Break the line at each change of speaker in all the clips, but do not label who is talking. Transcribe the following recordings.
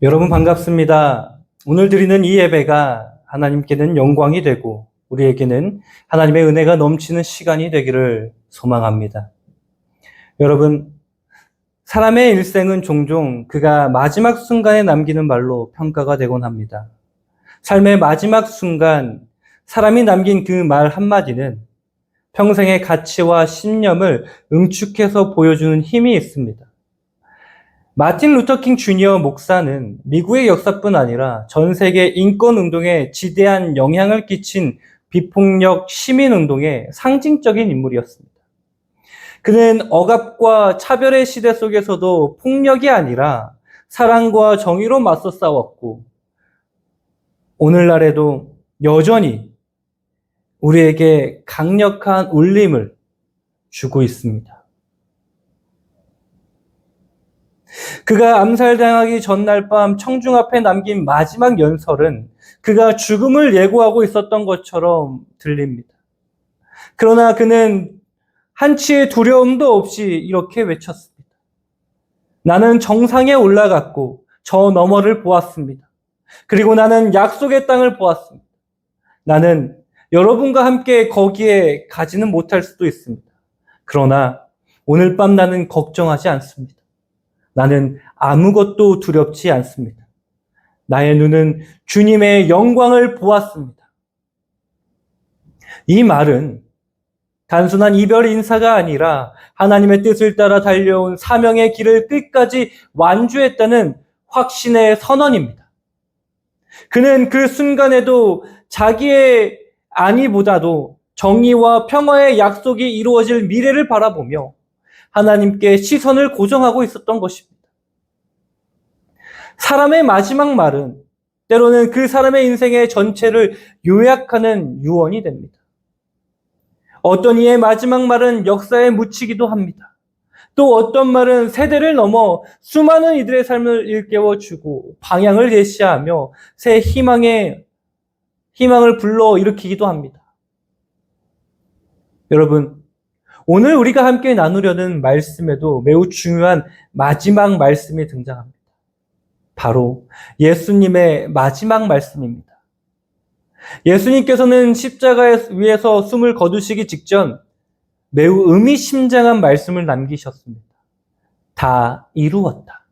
여러분 반갑습니다. 오늘 드리는 이 예배가 하나님께는 영광이 되고 우리에게는 하나님의 은혜가 넘치는 시간이 되기를 소망합니다. 여러분, 사람의 일생은 종종 그가 마지막 순간에 남기는 말로 평가가 되곤 합니다. 삶의 마지막 순간, 사람이 남긴 그 말 한마디는 평생의 가치와 신념을 응축해서 보여주는 힘이 있습니다. 마틴 루터 킹 주니어 목사는 미국의 역사뿐 아니라 전 세계 인권 운동에 지대한 영향을 끼친 비폭력 시민 운동의 상징적인 인물이었습니다. 그는 억압과 차별의 시대 속에서도 폭력이 아니라 사랑과 정의로 맞서 싸웠고, 오늘날에도 여전히 우리에게 강력한 울림을 주고 있습니다. 그가 암살당하기 전날 밤 청중 앞에 남긴 마지막 연설은 그가 죽음을 예고하고 있었던 것처럼 들립니다. 그러나 그는 한치의 두려움도 없이 이렇게 외쳤습니다. 나는 정상에 올라갔고 저 너머를 보았습니다. 그리고 나는 약속의 땅을 보았습니다. 나는 여러분과 함께 거기에 가지는 못할 수도 있습니다. 그러나 오늘 밤 나는 걱정하지 않습니다. 나는 아무것도 두렵지 않습니다. 나의 눈은 주님의 영광을 보았습니다. 이 말은 단순한 이별 인사가 아니라 하나님의 뜻을 따라 달려온 사명의 길을 끝까지 완주했다는 확신의 선언입니다. 그는 그 순간에도 자기의 안위보다도 정의와 평화의 약속이 이루어질 미래를 바라보며 하나님께 시선을 고정하고 있었던 것입니다. 사람의 마지막 말은 때로는 그 사람의 인생의 전체를 요약하는 유언이 됩니다. 어떤 이의 마지막 말은 역사에 묻히기도 합니다. 또 어떤 말은 세대를 넘어 수많은 이들의 삶을 일깨워주고 방향을 제시하며 새 희망을 불러일으키기도 합니다. 여러분, 오늘 우리가 함께 나누려는 말씀에도 매우 중요한 마지막 말씀이 등장합니다. 바로 예수님의 마지막 말씀입니다. 예수님께서는 십자가에 위에서 숨을 거두시기 직전 매우 의미심장한 말씀을 남기셨습니다. 다 이루었다.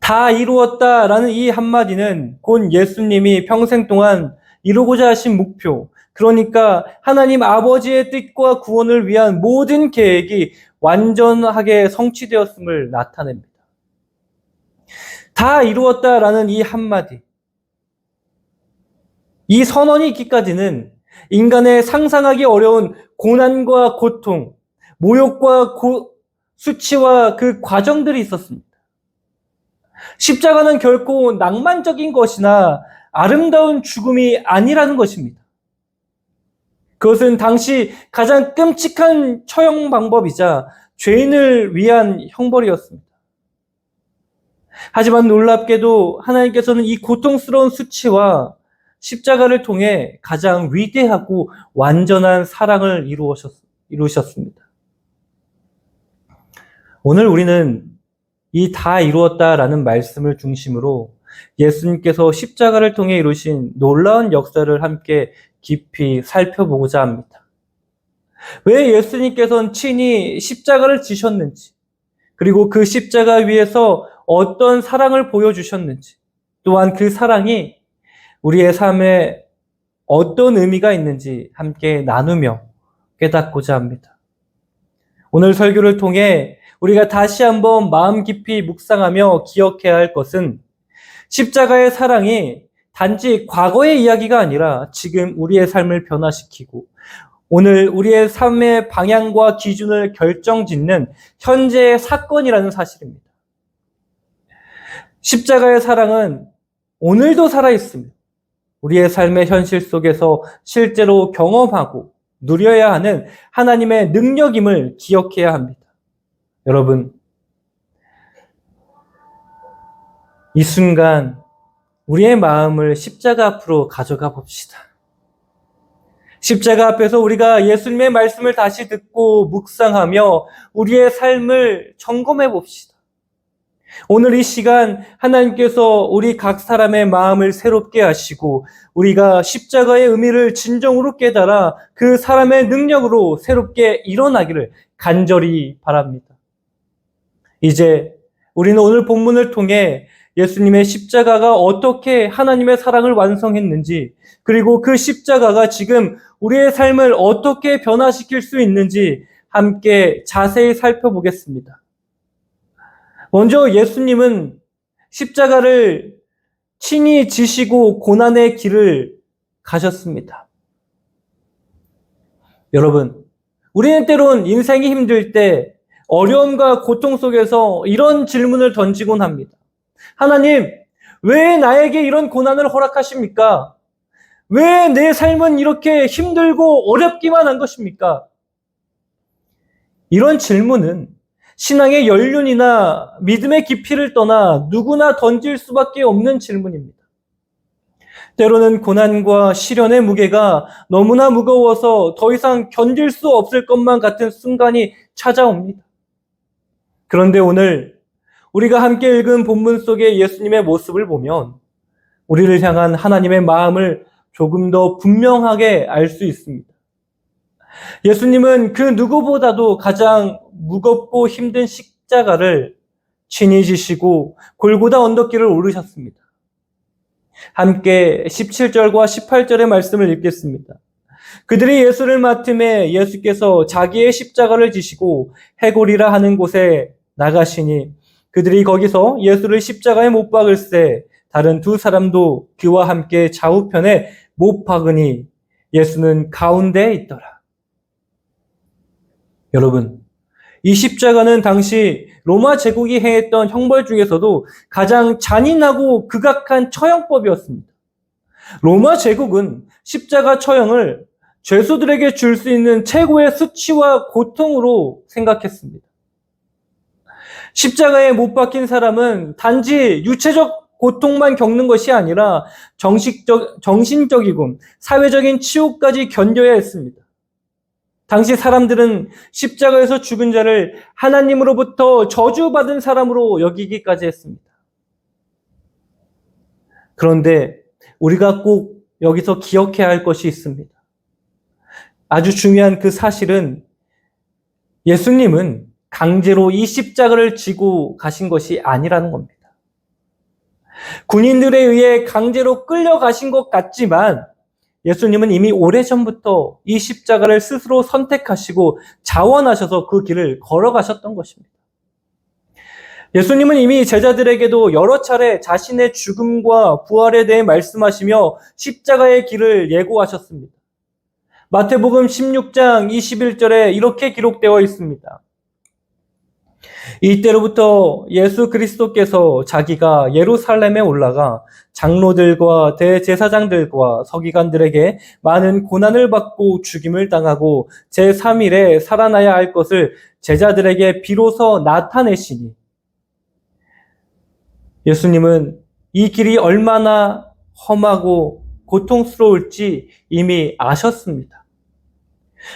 다 이루었다라는 이 한마디는 곧 예수님이 평생 동안 이루고자 하신 목표, 그러니까 하나님 아버지의 뜻과 구원을 위한 모든 계획이 완전하게 성취되었음을 나타냅니다. 다 이루었다라는 이 한마디, 이 선언이 있기까지는 인간의 상상하기 어려운 고난과 고통, 모욕과 수치와 그 과정들이 있었습니다. 십자가는 결코 낭만적인 것이나 아름다운 죽음이 아니라는 것입니다. 그것은 당시 가장 끔찍한 처형 방법이자 죄인을 위한 형벌이었습니다. 하지만 놀랍게도 하나님께서는 이 고통스러운 수치와 십자가를 통해 가장 위대하고 완전한 사랑을 이루셨습니다. 오늘 우리는 이 다 이루었다라는 말씀을 중심으로 예수님께서 십자가를 통해 이루신 놀라운 역사를 함께 깊이 살펴보고자 합니다. 왜 예수님께서는 친히 십자가를 지셨는지, 그리고 그 십자가 위에서 어떤 사랑을 보여주셨는지, 또한 그 사랑이 우리의 삶에 어떤 의미가 있는지 함께 나누며 깨닫고자 합니다. 오늘 설교를 통해 우리가 다시 한번 마음 깊이 묵상하며 기억해야 할 것은 십자가의 사랑이 단지 과거의 이야기가 아니라 지금 우리의 삶을 변화시키고 오늘 우리의 삶의 방향과 기준을 결정짓는 현재의 사건이라는 사실입니다. 십자가의 사랑은 오늘도 살아있습니다. 우리의 삶의 현실 속에서 실제로 경험하고 누려야 하는 하나님의 능력임을 기억해야 합니다. 여러분, 이 순간 우리의 마음을 십자가 앞으로 가져가 봅시다. 십자가 앞에서 우리가 예수님의 말씀을 다시 듣고 묵상하며 우리의 삶을 점검해 봅시다. 오늘 이 시간 하나님께서 우리 각 사람의 마음을 새롭게 하시고 우리가 십자가의 의미를 진정으로 깨달아 그 사람의 능력으로 새롭게 일어나기를 간절히 바랍니다. 이제 우리는 오늘 본문을 통해 예수님의 십자가가 어떻게 하나님의 사랑을 완성했는지, 그리고 그 십자가가 지금 우리의 삶을 어떻게 변화시킬 수 있는지 함께 자세히 살펴보겠습니다. 먼저 예수님은 십자가를 친히 지시고 고난의 길을 가셨습니다. 여러분, 우리는 때론 인생이 힘들 때 어려움과 고통 속에서 이런 질문을 던지곤 합니다. 하나님, 왜 나에게 이런 고난을 허락하십니까? 왜 내 삶은 이렇게 힘들고 어렵기만 한 것입니까? 이런 질문은 신앙의 연륜이나 믿음의 깊이를 떠나 누구나 던질 수밖에 없는 질문입니다. 때로는 고난과 시련의 무게가 너무나 무거워서 더 이상 견딜 수 없을 것만 같은 순간이 찾아옵니다. 그런데 오늘 우리가 함께 읽은 본문 속의 예수님의 모습을 보면 우리를 향한 하나님의 마음을 조금 더 분명하게 알 수 있습니다. 예수님은 그 누구보다도 가장 무겁고 힘든 십자가를 친히 지시고 골고다 언덕길을 오르셨습니다. 함께 17절과 18절의 말씀을 읽겠습니다. 그들이 예수를 맡음에 예수께서 자기의 십자가를 지시고 해골이라 하는 곳에 나가시니 그들이 거기서 예수를 십자가에 못 박을새 다른 두 사람도 그와 함께 좌우편에 못 박으니 예수는 가운데에 있더라. 여러분, 이 십자가는 당시 로마 제국이 행했던 형벌 중에서도 가장 잔인하고 극악한 처형법이었습니다. 로마 제국은 십자가 처형을 죄수들에게 줄 수 있는 최고의 수치와 고통으로 생각했습니다. 십자가에 못 박힌 사람은 단지 육체적 고통만 겪는 것이 아니라 정신적이고 사회적인 치욕까지 견뎌야 했습니다. 당시 사람들은 십자가에서 죽은 자를 하나님으로부터 저주받은 사람으로 여기기까지 했습니다. 그런데 우리가 꼭 여기서 기억해야 할 것이 있습니다. 아주 중요한 그 사실은 예수님은 강제로 이 십자가를 지고 가신 것이 아니라는 겁니다. 군인들에 의해 강제로 끌려가신 것 같지만 예수님은 이미 오래전부터 이 십자가를 스스로 선택하시고 자원하셔서 그 길을 걸어가셨던 것입니다. 예수님은 이미 제자들에게도 여러 차례 자신의 죽음과 부활에 대해 말씀하시며 십자가의 길을 예고하셨습니다. 마태복음 16장 21절에 이렇게 기록되어 있습니다. 이때로부터 예수 그리스도께서 자기가 예루살렘에 올라가 장로들과 대제사장들과 서기관들에게 많은 고난을 받고 죽임을 당하고 제3일에 살아나야 할 것을 제자들에게 비로소 나타내시니 예수님은 이 길이 얼마나 험하고 고통스러울지 이미 아셨습니다.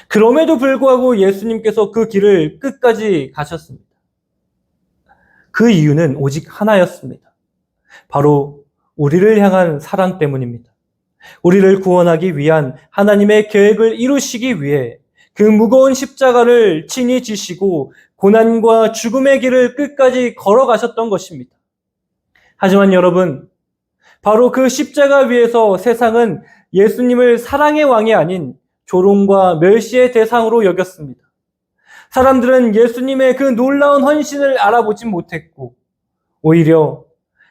그럼에도 불구하고 예수님께서 그 길을 끝까지 가셨습니다. 그 이유는 오직 하나였습니다. 바로 우리를 향한 사랑 때문입니다. 우리를 구원하기 위한 하나님의 계획을 이루시기 위해 그 무거운 십자가를 친히 지시고 고난과 죽음의 길을 끝까지 걸어가셨던 것입니다. 하지만 여러분, 바로 그 십자가 위에서 세상은 예수님을 사랑의 왕이 아닌 조롱과 멸시의 대상으로 여겼습니다. 사람들은 예수님의 그 놀라운 헌신을 알아보지 못했고 오히려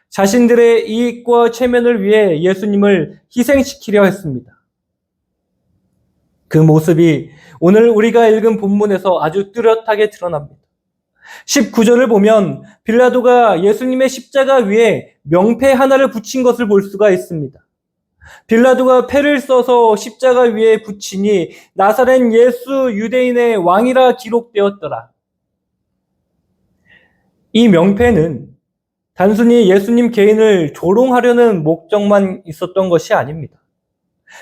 자신들의 이익과 체면을 위해 예수님을 희생시키려 했습니다. 그 모습이 오늘 우리가 읽은 본문에서 아주 뚜렷하게 드러납니다. 19절을 보면 빌라도가 예수님의 십자가 위에 명패 하나를 붙인 것을 볼 수가 있습니다. 빌라도가 패를 써서 십자가 위에 붙이니 나사렛 예수 유대인의 왕이라 기록되었더라. 이 명패는 단순히 예수님 개인을 조롱하려는 목적만 있었던 것이 아닙니다.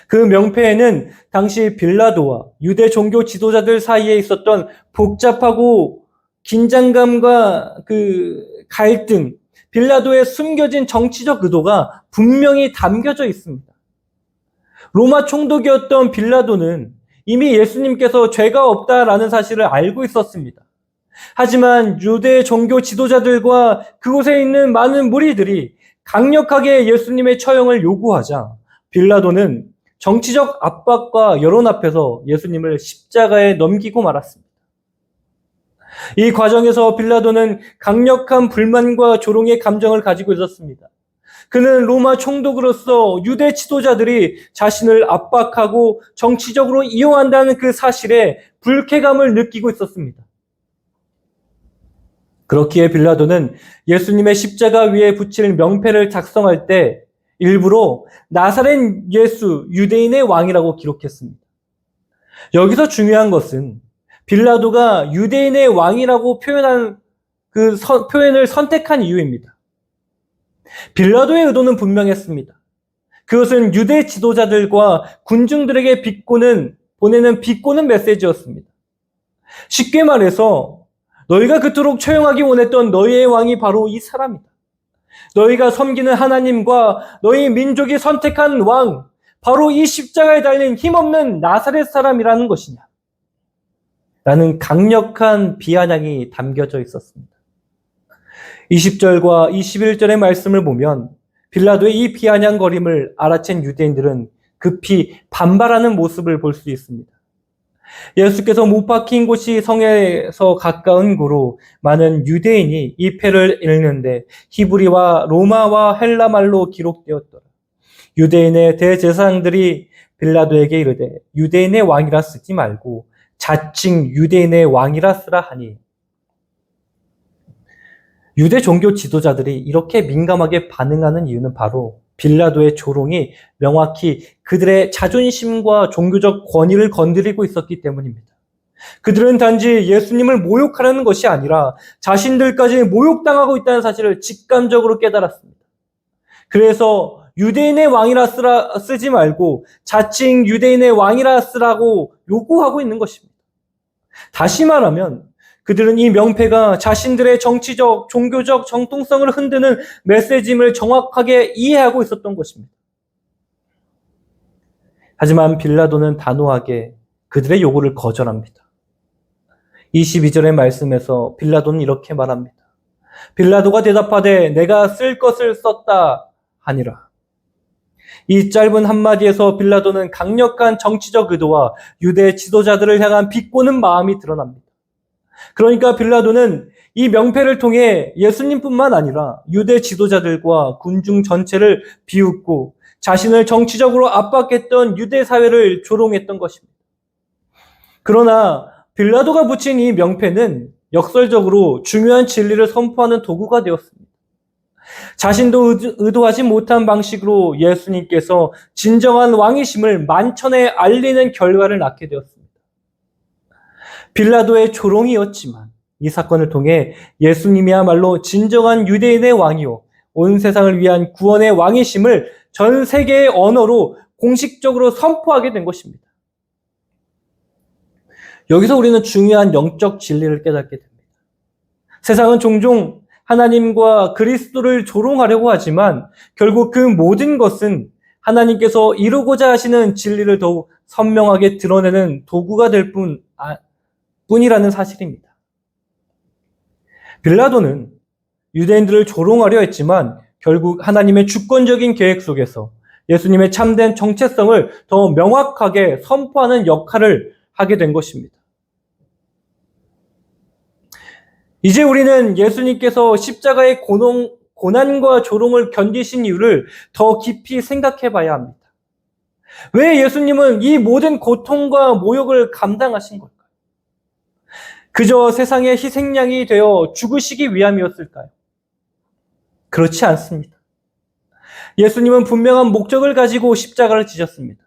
그 명패에는 당시 빌라도와 유대 종교 지도자들 사이에 있었던 복잡하고 긴장감과 그 갈등, 빌라도의 숨겨진 정치적 의도가 분명히 담겨져 있습니다. 로마 총독이었던 빌라도는 이미 예수님께서 죄가 없다라는 사실을 알고 있었습니다. 하지만 유대 종교 지도자들과 그곳에 있는 많은 무리들이 강력하게 예수님의 처형을 요구하자 빌라도는 정치적 압박과 여론 앞에서 예수님을 십자가에 넘기고 말았습니다. 이 과정에서 빌라도는 강력한 불만과 조롱의 감정을 가지고 있었습니다. 그는 로마 총독으로서 유대 지도자들이 자신을 압박하고 정치적으로 이용한다는 그 사실에 불쾌감을 느끼고 있었습니다. 그렇기에 빌라도는 예수님의 십자가 위에 붙일 명패를 작성할 때 일부러 나사렛 예수 유대인의 왕이라고 기록했습니다. 여기서 중요한 것은 빌라도가 유대인의 왕이라고 표현한 그 표현을 선택한 이유입니다. 빌라도의 의도는 분명했습니다. 그것은 유대 지도자들과 군중들에게 보내는 비꼬는 메시지였습니다. 쉽게 말해서 너희가 그토록 처형하기 원했던 너희의 왕이 바로 이 사람이다. 너희가 섬기는 하나님과 너희 민족이 선택한 왕, 바로 이 십자가에 달린 힘없는 나사렛 사람이라는 것이냐. 라는 강력한 비아냥이 담겨져 있었습니다. 20절과 21절의 말씀을 보면 빌라도의 이 비아냥거림을 알아챈 유대인들은 급히 반발하는 모습을 볼 수 있습니다. 예수께서 못 박힌 곳이 성에서 가까운 고로 많은 유대인이 이 패를 읽는데 히브리와 로마와 헬라 말로 기록되었더라. 유대인의 대제사장들이 빌라도에게 이르되 유대인의 왕이라 쓰지 말고 자칭 유대인의 왕이라 쓰라 하니, 유대 종교 지도자들이 이렇게 민감하게 반응하는 이유는 바로 빌라도의 조롱이 명확히 그들의 자존심과 종교적 권위를 건드리고 있었기 때문입니다. 그들은 단지 예수님을 모욕하려는 것이 아니라 자신들까지 모욕당하고 있다는 사실을 직감적으로 깨달았습니다. 그래서 유대인의 왕이라 쓰지 말고 자칭 유대인의 왕이라 쓰라고 요구하고 있는 것입니다. 다시 말하면 그들은 이 명패가 자신들의 정치적, 종교적 정통성을 흔드는 메시지임을 정확하게 이해하고 있었던 것입니다. 하지만 빌라도는 단호하게 그들의 요구를 거절합니다. 22절의 말씀에서 빌라도는 이렇게 말합니다. 빌라도가 대답하되 내가 쓸 것을 썼다 하니라. 이 짧은 한마디에서 빌라도는 강력한 정치적 의도와 유대 지도자들을 향한 비꼬는 마음이 드러납니다. 그러니까 빌라도는 이 명패를 통해 예수님뿐만 아니라 유대 지도자들과 군중 전체를 비웃고 자신을 정치적으로 압박했던 유대 사회를 조롱했던 것입니다. 그러나 빌라도가 붙인 이 명패는 역설적으로 중요한 진리를 선포하는 도구가 되었습니다. 자신도 의도하지 못한 방식으로 예수님께서 진정한 왕이심을 만천에 알리는 결과를 낳게 되었습니다. 빌라도의 조롱이었지만 이 사건을 통해 예수님이야말로 진정한 유대인의 왕이요 온 세상을 위한 구원의 왕이심을 전 세계의 언어로 공식적으로 선포하게 된 것입니다. 여기서 우리는 중요한 영적 진리를 깨닫게 됩니다. 세상은 종종 하나님과 그리스도를 조롱하려고 하지만 결국 그 모든 것은 하나님께서 이루고자 하시는 진리를 더욱 선명하게 드러내는 도구가 될 뿐이라는 사실입니다. 빌라도는 유대인들을 조롱하려 했지만 결국 하나님의 주권적인 계획 속에서 예수님의 참된 정체성을 더 명확하게 선포하는 역할을 하게 된 것입니다. 이제 우리는 예수님께서 십자가의 고난과 조롱을 견디신 이유를 더 깊이 생각해 봐야 합니다. 왜 예수님은 이 모든 고통과 모욕을 감당하신 걸까요? 그저 세상의 희생양이 되어 죽으시기 위함이었을까요? 그렇지 않습니다. 예수님은 분명한 목적을 가지고 십자가를 지셨습니다.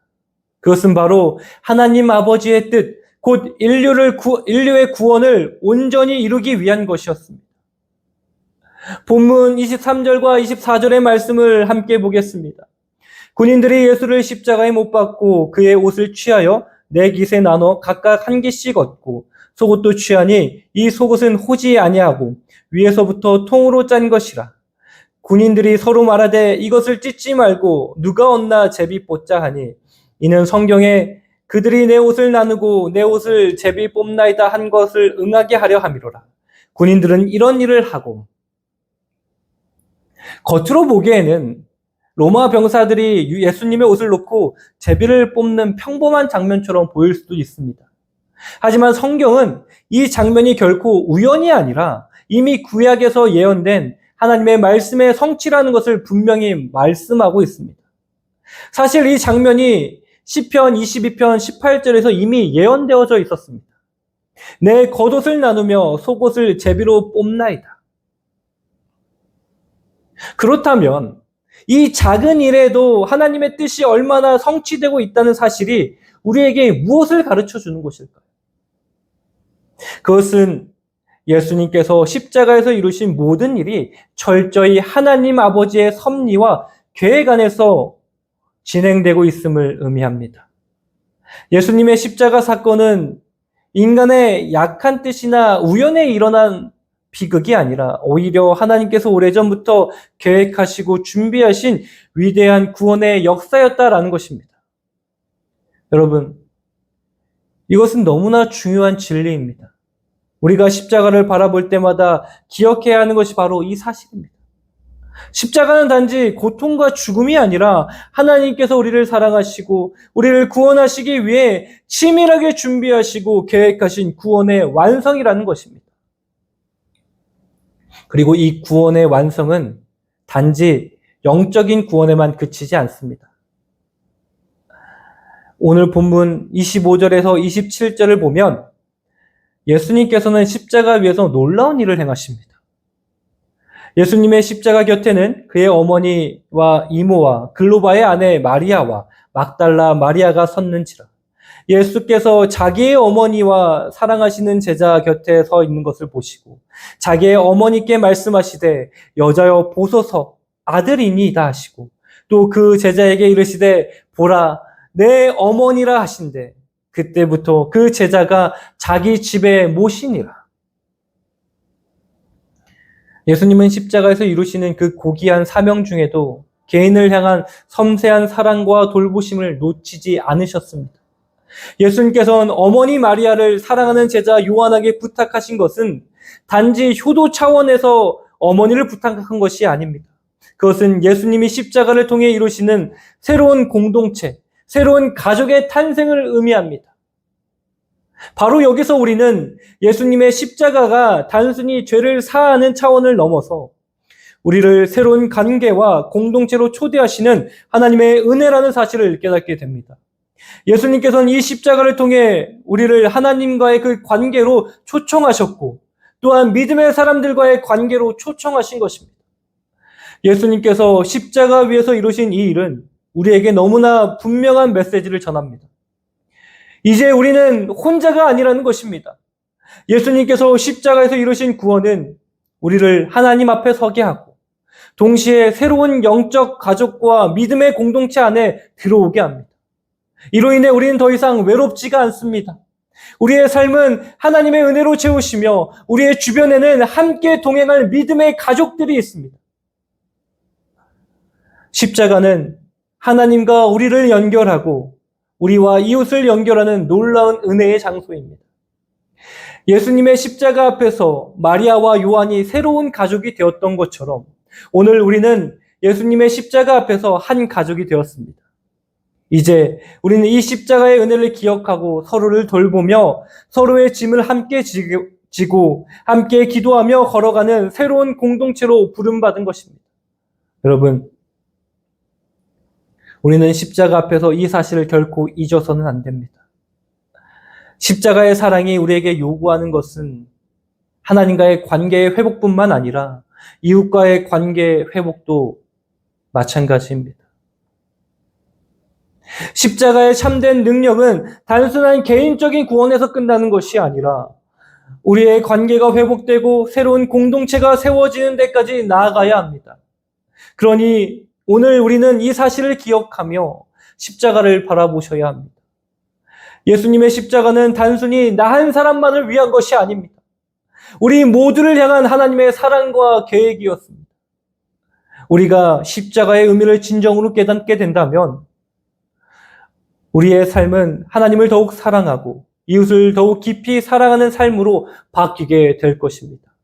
그것은 바로 하나님 아버지의 뜻, 곧 인류의 구원을 온전히 이루기 위한 것이었습니다. 본문 23절과 24절의 말씀을 함께 보겠습니다. 군인들이 예수를 십자가에 못 박고 그의 옷을 취하여 네 깃에 나눠 각각 한 깃씩 얻고 속옷도 취하니 이 속옷은 호지 아니하고 위에서부터 통으로 짠 것이라. 군인들이 서로 말하되 이것을 찢지 말고 누가 얻나 제비 뽑자 하니 이는 성경에 그들이 내 옷을 나누고 내 옷을 제비 뽑나이다 한 것을 응하게 하려 함이로라. 군인들은 이런 일을 하고, 겉으로 보기에는 로마 병사들이 예수님의 옷을 놓고 제비를 뽑는 평범한 장면처럼 보일 수도 있습니다. 하지만 성경은 이 장면이 결코 우연이 아니라 이미 구약에서 예언된 하나님의 말씀의 성취라는 것을 분명히 말씀하고 있습니다. 사실 이 장면이 시편 22편 18절에서 이미 예언되어져 있었습니다. 내 겉옷을 나누며 속옷을 제비로 뽑나이다. 그렇다면 이 작은 일에도 하나님의 뜻이 얼마나 성취되고 있다는 사실이 우리에게 무엇을 가르쳐 주는 것일까요? 그것은 예수님께서 십자가에서 이루신 모든 일이 철저히 하나님 아버지의 섭리와 계획 안에서 진행되고 있음을 의미합니다. 예수님의 십자가 사건은 인간의 약한 뜻이나 우연에 일어난 비극이 아니라 오히려 하나님께서 오래전부터 계획하시고 준비하신 위대한 구원의 역사였다라는 것입니다. 여러분, 이것은 너무나 중요한 진리입니다. 우리가 십자가를 바라볼 때마다 기억해야 하는 것이 바로 이 사실입니다. 십자가는 단지 고통과 죽음이 아니라 하나님께서 우리를 사랑하시고 우리를 구원하시기 위해 치밀하게 준비하시고 계획하신 구원의 완성이라는 것입니다. 그리고 이 구원의 완성은 단지 영적인 구원에만 그치지 않습니다. 오늘 본문 25절에서 27절을 보면 예수님께서는 십자가 위에서 놀라운 일을 행하십니다. 예수님의 십자가 곁에는 그의 어머니와 이모와 글로바의 아내 마리아와 막달라 마리아가 섰는지라. 예수께서 자기의 어머니와 사랑하시는 제자 곁에 서 있는 것을 보시고 자기의 어머니께 말씀하시되 여자여 보소서 아들이니이다 하시고 또 그 제자에게 이르시되 보라 내 어머니라 하신대 그때부터 그 제자가 자기 집에 모시니라. 예수님은 십자가에서 이루시는 그 고귀한 사명 중에도 개인을 향한 섬세한 사랑과 돌보심을 놓치지 않으셨습니다. 예수님께서는 어머니 마리아를 사랑하는 제자 요한에게 부탁하신 것은 단지 효도 차원에서 어머니를 부탁한 것이 아닙니다. 그것은 예수님이 십자가를 통해 이루시는 새로운 공동체, 새로운 가족의 탄생을 의미합니다. 바로 여기서 우리는 예수님의 십자가가 단순히 죄를 사하는 차원을 넘어서 우리를 새로운 관계와 공동체로 초대하시는 하나님의 은혜라는 사실을 깨닫게 됩니다. 예수님께서는 이 십자가를 통해 우리를 하나님과의 그 관계로 초청하셨고 또한 믿음의 사람들과의 관계로 초청하신 것입니다. 예수님께서 십자가 위에서 이루신 이 일은 우리에게 너무나 분명한 메시지를 전합니다. 이제 우리는 혼자가 아니라는 것입니다. 예수님께서 십자가에서 이루신 구원은 우리를 하나님 앞에 서게 하고 동시에 새로운 영적 가족과 믿음의 공동체 안에 들어오게 합니다. 이로 인해 우리는 더 이상 외롭지가 않습니다. 우리의 삶은 하나님의 은혜로 채우시며 우리의 주변에는 함께 동행할 믿음의 가족들이 있습니다. 십자가는 하나님과 우리를 연결하고 우리와 이웃을 연결하는 놀라운 은혜의 장소입니다. 예수님의 십자가 앞에서 마리아와 요한이 새로운 가족이 되었던 것처럼 오늘 우리는 예수님의 십자가 앞에서 한 가족이 되었습니다. 이제 우리는 이 십자가의 은혜를 기억하고 서로를 돌보며 서로의 짐을 함께 지고 함께 기도하며 걸어가는 새로운 공동체로 부름받은 것입니다. 여러분, 우리는 십자가 앞에서 이 사실을 결코 잊어서는 안 됩니다. 십자가의 사랑이 우리에게 요구하는 것은 하나님과의 관계의 회복뿐만 아니라 이웃과의 관계의 회복도 마찬가지입니다. 십자가의 참된 능력은 단순한 개인적인 구원에서 끝나는 것이 아니라 우리의 관계가 회복되고 새로운 공동체가 세워지는 데까지 나아가야 합니다. 그러니 오늘 우리는 이 사실을 기억하며 십자가를 바라보셔야 합니다. 예수님의 십자가는 단순히 나 한 사람만을 위한 것이 아닙니다. 우리 모두를 향한 하나님의 사랑과 계획이었습니다. 우리가 십자가의 의미를 진정으로 깨닫게 된다면 우리의 삶은 하나님을 더욱 사랑하고 이웃을 더욱 깊이 사랑하는 삶으로 바뀌게 될 것입니다.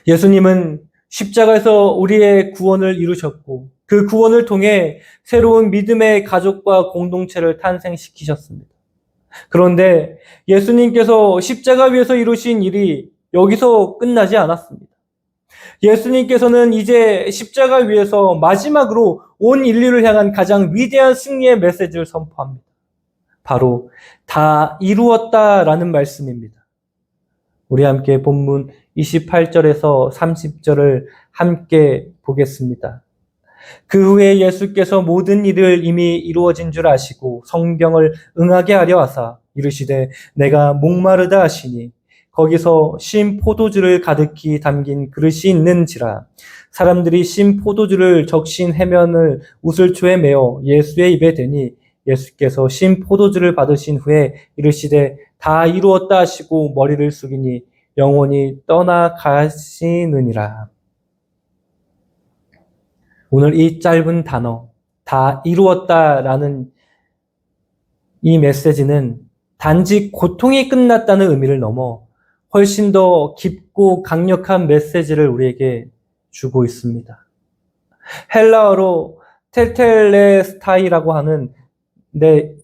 예수님은 십자가에서 우리의 구원을 이루셨고 그 구원을 통해 새로운 믿음의 가족과 공동체를 탄생시키셨습니다. 그런데 예수님께서 십자가 위에서 이루신 일이 여기서 끝나지 않았습니다. 예수님께서는 이제 십자가 위에서 마지막으로 온 인류를 향한 가장 위대한 승리의 메시지를 선포합니다. 바로 다 이루었다라는 말씀입니다. 우리 함께 본문 28절에서 30절을 함께 보겠습니다. 그 후에 예수께서 모든 일을 이미 이루어진 줄 아시고 성경을 응하게 하려 하사 이르시되 내가 목마르다 하시니 거기서 신 포도주를 가득히 담긴 그릇이 있는지라. 사람들이 신 포도주를 적신 해면을 우슬초에 메어 예수의 입에 대니 예수께서 신 포도주를 받으신 후에 이르시되 다 이루었다 하시고 머리를 숙이니 영원히 떠나가시느니라. 오늘 이 짧은 단어, 다 이루었다라는 이 메시지는 단지 고통이 끝났다는 의미를 넘어 훨씬 더 깊고 강력한 메시지를 우리에게 주고 있습니다. 헬라어로 텔텔레스타이라고 하는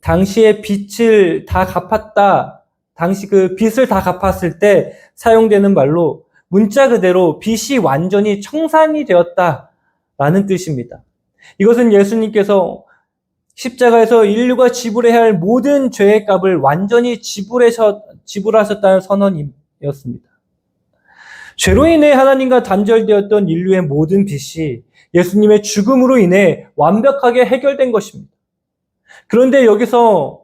당시의 빚을 다 갚았다, 당시 그 빚을 다 갚았을 때 사용되는 말로 문자 그대로 빚이 완전히 청산이 되었다라는 뜻입니다. 이것은 예수님께서 십자가에서 인류가 지불해야 할 모든 죄의 값을 완전히 지불하셨다는 선언이었습니다. 죄로 인해 하나님과 단절되었던 인류의 모든 빚이 예수님의 죽음으로 인해 완벽하게 해결된 것입니다. 그런데 여기서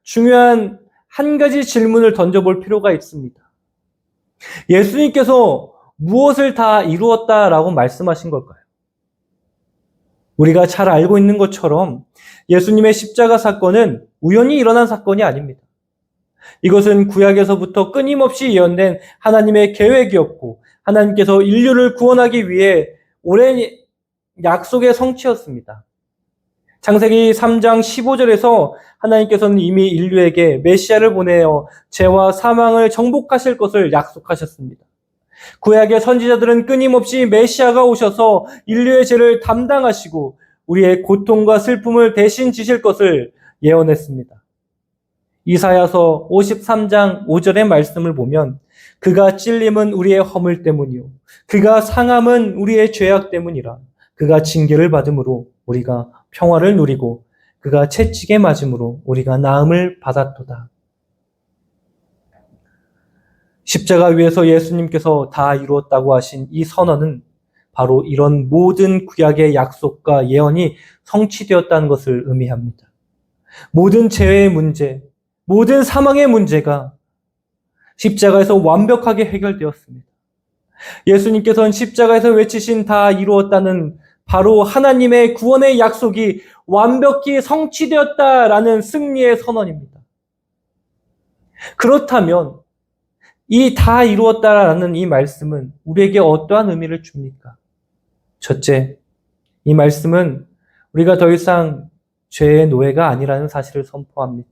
중요한 한 가지 질문을 던져볼 필요가 있습니다. 예수님께서 무엇을 다 이루었다라고 말씀하신 걸까요? 우리가 잘 알고 있는 것처럼 예수님의 십자가 사건은 우연히 일어난 사건이 아닙니다. 이것은 구약에서부터 끊임없이 예언된 하나님의 계획이었고 하나님께서 인류를 구원하기 위해 오랜 약속의 성취였습니다. 창세기 3장 15절에서 하나님께서는 이미 인류에게 메시아를 보내어 죄와 사망을 정복하실 것을 약속하셨습니다. 구약의 선지자들은 끊임없이 메시아가 오셔서 인류의 죄를 담당하시고 우리의 고통과 슬픔을 대신 지실 것을 예언했습니다. 이사야서 53장 5절의 말씀을 보면 그가 찔림은 우리의 허물 때문이요 그가 상함은 우리의 죄악 때문이라. 그가 징계를 받음으로 우리가 평화를 누리고 그가 채찍에 맞음으로 우리가 나음을 받았도다. 십자가 위에서 예수님께서 다 이루었다고 하신 이 선언은 바로 이런 모든 구약의 약속과 예언이 성취되었다는 것을 의미합니다. 모든 죄의 문제, 모든 사망의 문제가 십자가에서 완벽하게 해결되었습니다. 예수님께서는 십자가에서 외치신 다 이루었다는 바로 하나님의 구원의 약속이 완벽히 성취되었다라는 승리의 선언입니다. 그렇다면 이 다 이루었다라는 이 말씀은 우리에게 어떠한 의미를 줍니까? 첫째, 이 말씀은 우리가 더 이상 죄의 노예가 아니라는 사실을 선포합니다.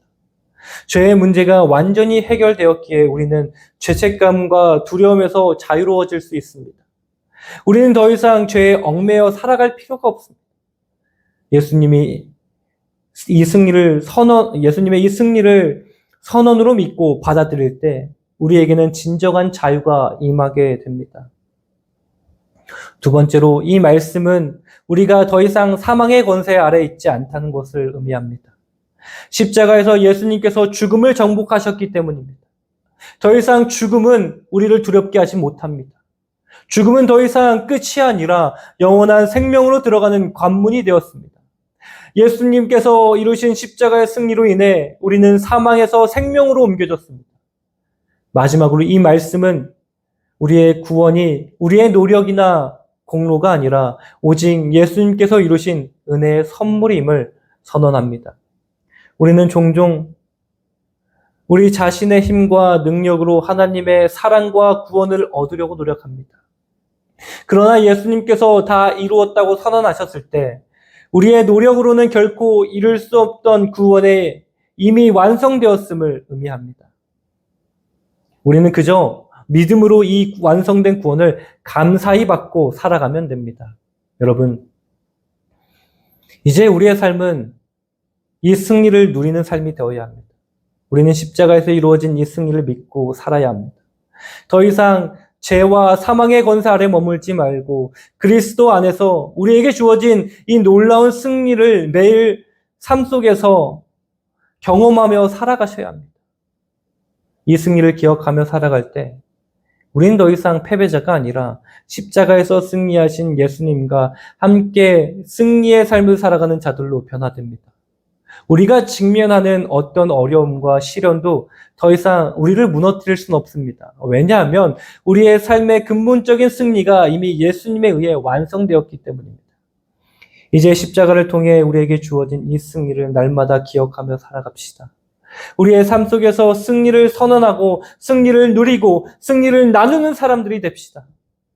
죄의 문제가 완전히 해결되었기에 우리는 죄책감과 두려움에서 자유로워질 수 있습니다. 우리는 더 이상 죄에 얽매여 살아갈 필요가 없습니다. 예수님의 이 승리를 선언으로 믿고 받아들일 때 우리에게는 진정한 자유가 임하게 됩니다. 두 번째로 이 말씀은 우리가 더 이상 사망의 권세 아래 있지 않다는 것을 의미합니다. 십자가에서 예수님께서 죽음을 정복하셨기 때문입니다. 더 이상 죽음은 우리를 두렵게 하지 못합니다. 죽음은 더 이상 끝이 아니라 영원한 생명으로 들어가는 관문이 되었습니다. 예수님께서 이루신 십자가의 승리로 인해 우리는 사망에서 생명으로 옮겨졌습니다. 마지막으로 이 말씀은 우리의 구원이 우리의 노력이나 공로가 아니라 오직 예수님께서 이루신 은혜의 선물임을 선언합니다. 우리는 종종 우리 자신의 힘과 능력으로 하나님의 사랑과 구원을 얻으려고 노력합니다. 그러나 예수님께서 다 이루었다고 선언하셨을 때 우리의 노력으로는 결코 이룰 수 없던 구원에 이미 완성되었음을 의미합니다. 우리는 그저 믿음으로 이 완성된 구원을 감사히 받고 살아가면 됩니다. 여러분, 이제 우리의 삶은 이 승리를 누리는 삶이 되어야 합니다. 우리는 십자가에서 이루어진 이 승리를 믿고 살아야 합니다. 더 이상 죄와 사망의 권세 아래 머물지 말고 그리스도 안에서 우리에게 주어진 이 놀라운 승리를 매일 삶 속에서 경험하며 살아가셔야 합니다. 이 승리를 기억하며 살아갈 때 우리는 더 이상 패배자가 아니라 십자가에서 승리하신 예수님과 함께 승리의 삶을 살아가는 자들로 변화됩니다. 우리가 직면하는 어떤 어려움과 시련도 더 이상 우리를 무너뜨릴 수는 없습니다. 왜냐하면 우리의 삶의 근본적인 승리가 이미 예수님에 의해 완성되었기 때문입니다. 이제 십자가를 통해 우리에게 주어진 이 승리를 날마다 기억하며 살아갑시다. 우리의 삶 속에서 승리를 선언하고 승리를 누리고 승리를 나누는 사람들이 됩시다.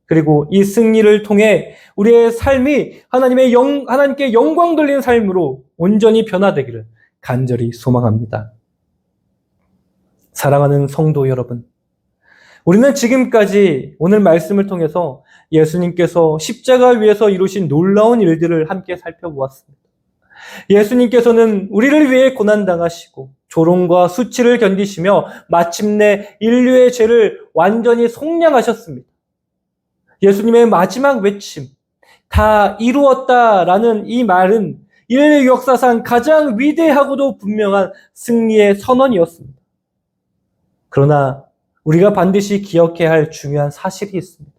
그리고 이 승리를 통해 우리의 삶이 하나님께 영광 돌리는 삶으로 온전히 변화되기를 간절히 소망합니다. 사랑하는 성도 여러분, 우리는 지금까지 오늘 말씀을 통해서 예수님께서 십자가 위에서 이루신 놀라운 일들을 함께 살펴보았습니다. 예수님께서는 우리를 위해 고난당하시고 조롱과 수치를 견디시며 마침내 인류의 죄를 완전히 속량하셨습니다. 예수님의 마지막 외침, 다 이루었다라는 이 말은 인류 역사상 가장 위대하고도 분명한 승리의 선언이었습니다. 그러나 우리가 반드시 기억해야 할 중요한 사실이 있습니다.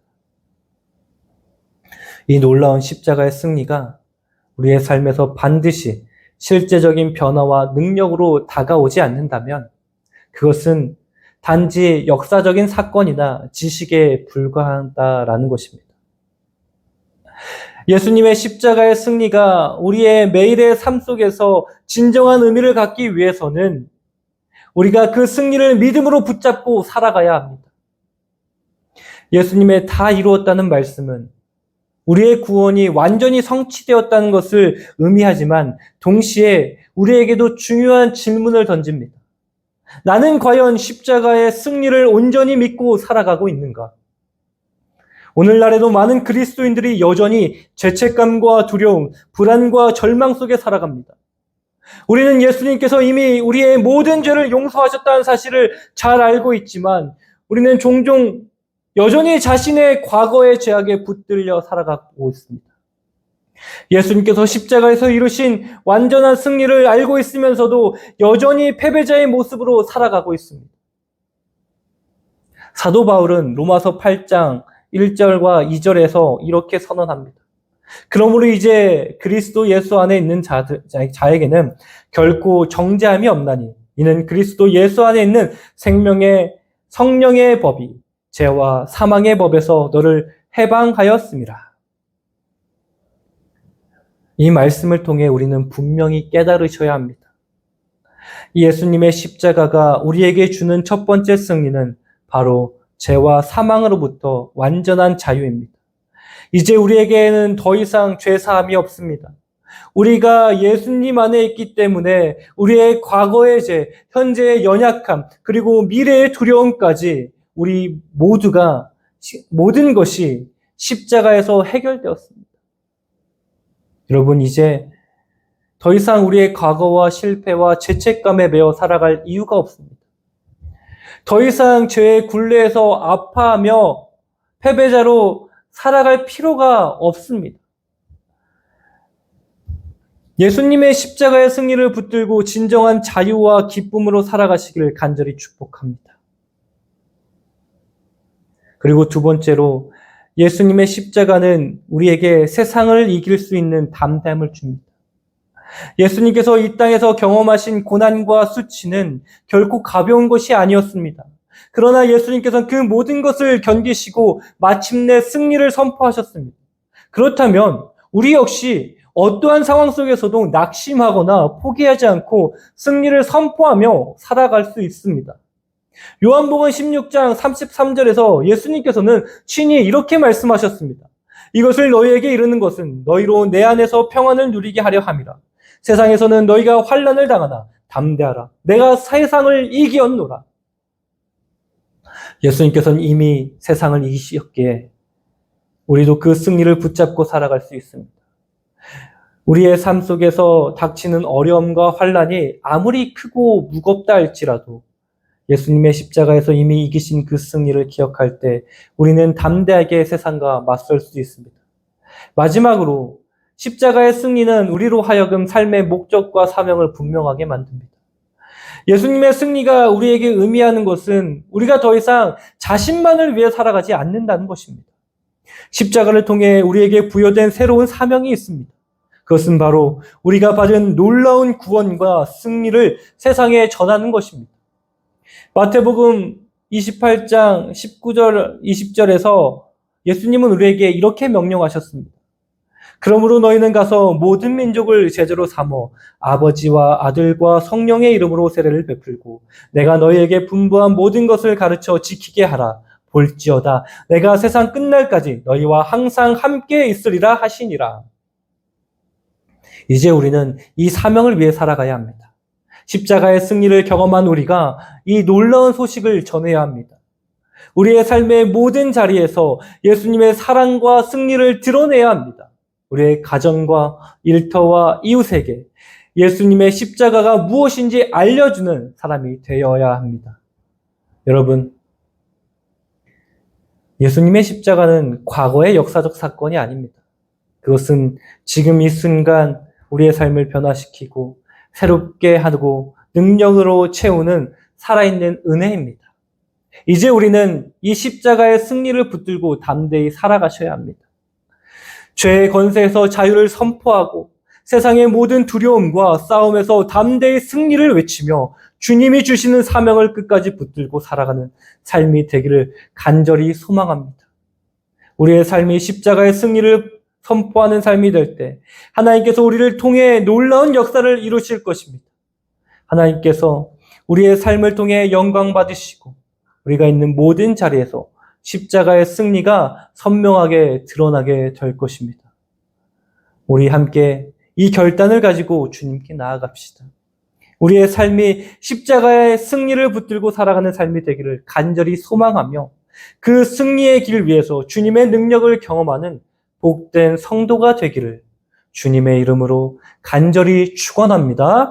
이 놀라운 십자가의 승리가 우리의 삶에서 반드시 실제적인 변화와 능력으로 다가오지 않는다면 그것은 단지 역사적인 사건이나 지식에 불과하다라는 것입니다. 예수님의 십자가의 승리가 우리의 매일의 삶 속에서 진정한 의미를 갖기 위해서는 우리가 그 승리를 믿음으로 붙잡고 살아가야 합니다. 예수님의 다 이루었다는 말씀은 우리의 구원이 완전히 성취되었다는 것을 의미하지만 동시에 우리에게도 중요한 질문을 던집니다. 나는 과연 십자가의 승리를 온전히 믿고 살아가고 있는가? 오늘날에도 많은 그리스도인들이 여전히 죄책감과 두려움, 불안과 절망 속에 살아갑니다. 우리는 예수님께서 이미 우리의 모든 죄를 용서하셨다는 사실을 잘 알고 있지만 우리는 종종 여전히 자신의 과거의 죄악에 붙들려 살아가고 있습니다. 예수님께서 십자가에서 이루신 완전한 승리를 알고 있으면서도 여전히 패배자의 모습으로 살아가고 있습니다. 사도 바울은 로마서 8장 1절과 2절에서 이렇게 선언합니다. 그러므로 이제 그리스도 예수 안에 있는 자에게는 결코 정죄함이 없나니 이는 그리스도 예수 안에 있는 생명의 성령의 법이 죄와 사망의 법에서 너를 해방하였음이라. 이 말씀을 통해 우리는 분명히 깨달으셔야 합니다. 예수님의 십자가가 우리에게 주는 첫 번째 승리는 바로 죄와 사망으로부터 완전한 자유입니다. 이제 우리에게는 더 이상 죄사함이 없습니다. 우리가 예수님 안에 있기 때문에 우리의 과거의 죄, 현재의 연약함, 그리고 미래의 두려움까지 우리 모두가 모든 것이 십자가에서 해결되었습니다. 여러분, 이제 더 이상 우리의 과거와 실패와 죄책감에 매여 살아갈 이유가 없습니다. 더 이상 죄의 굴레에서 아파하며 패배자로 살아갈 필요가 없습니다. 예수님의 십자가의 승리를 붙들고 진정한 자유와 기쁨으로 살아가시기를 간절히 축복합니다. 그리고 두 번째로 예수님의 십자가는 우리에게 세상을 이길 수 있는 담대함을 줍니다. 예수님께서 이 땅에서 경험하신 고난과 수치는 결코 가벼운 것이 아니었습니다. 그러나 예수님께서는 그 모든 것을 견디시고 마침내 승리를 선포하셨습니다. 그렇다면 우리 역시 어떠한 상황 속에서도 낙심하거나 포기하지 않고 승리를 선포하며 살아갈 수 있습니다. 요한복음 16장 33절에서 예수님께서는 친히 이렇게 말씀하셨습니다. 이것을 너희에게 이르는 것은 너희로 내 안에서 평안을 누리게 하려 함이라. 세상에서는 너희가 환난을 당하나 담대하라. 내가 세상을 이기었노라. 예수님께서는 이미 세상을 이기셨기에 우리도 그 승리를 붙잡고 살아갈 수 있습니다. 우리의 삶 속에서 닥치는 어려움과 환난이 아무리 크고 무겁다 할지라도 예수님의 십자가에서 이미 이기신 그 승리를 기억할 때 우리는 담대하게 세상과 맞설 수 있습니다. 마지막으로 십자가의 승리는 우리로 하여금 삶의 목적과 사명을 분명하게 만듭니다. 예수님의 승리가 우리에게 의미하는 것은 우리가 더 이상 자신만을 위해 살아가지 않는다는 것입니다. 십자가를 통해 우리에게 부여된 새로운 사명이 있습니다. 그것은 바로 우리가 받은 놀라운 구원과 승리를 세상에 전하는 것입니다. 마태복음 28장 19절, 20절에서 예수님은 우리에게 이렇게 명령하셨습니다. 그러므로 너희는 가서 모든 민족을 제자로 삼어 아버지와 아들과 성령의 이름으로 세례를 베풀고 내가 너희에게 분부한 모든 것을 가르쳐 지키게 하라. 볼지어다 내가 세상 끝날까지 너희와 항상 함께 있으리라 하시니라. 이제 우리는 이 사명을 위해 살아가야 합니다. 십자가의 승리를 경험한 우리가 이 놀라운 소식을 전해야 합니다. 우리의 삶의 모든 자리에서 예수님의 사랑과 승리를 드러내야 합니다. 우리의 가정과 일터와 이웃에게 예수님의 십자가가 무엇인지 알려주는 사람이 되어야 합니다. 여러분, 예수님의 십자가는 과거의 역사적 사건이 아닙니다. 그것은 지금 이 순간 우리의 삶을 변화시키고 새롭게 하고 능력으로 채우는 살아있는 은혜입니다. 이제 우리는 이 십자가의 승리를 붙들고 담대히 살아가셔야 합니다. 죄의 권세에서 자유를 선포하고 세상의 모든 두려움과 싸움에서 담대히 승리를 외치며 주님이 주시는 사명을 끝까지 붙들고 살아가는 삶이 되기를 간절히 소망합니다. 우리의 삶이 십자가의 승리를 선포하는 삶이 될 때 하나님께서 우리를 통해 놀라운 역사를 이루실 것입니다. 하나님께서 우리의 삶을 통해 영광 받으시고 우리가 있는 모든 자리에서 십자가의 승리가 선명하게 드러나게 될 것입니다. 우리 함께 이 결단을 가지고 주님께 나아갑시다. 우리의 삶이 십자가의 승리를 붙들고 살아가는 삶이 되기를 간절히 소망하며 그 승리의 길 위에서 주님의 능력을 경험하는 복된 성도가 되기를 주님의 이름으로 간절히 축원합니다.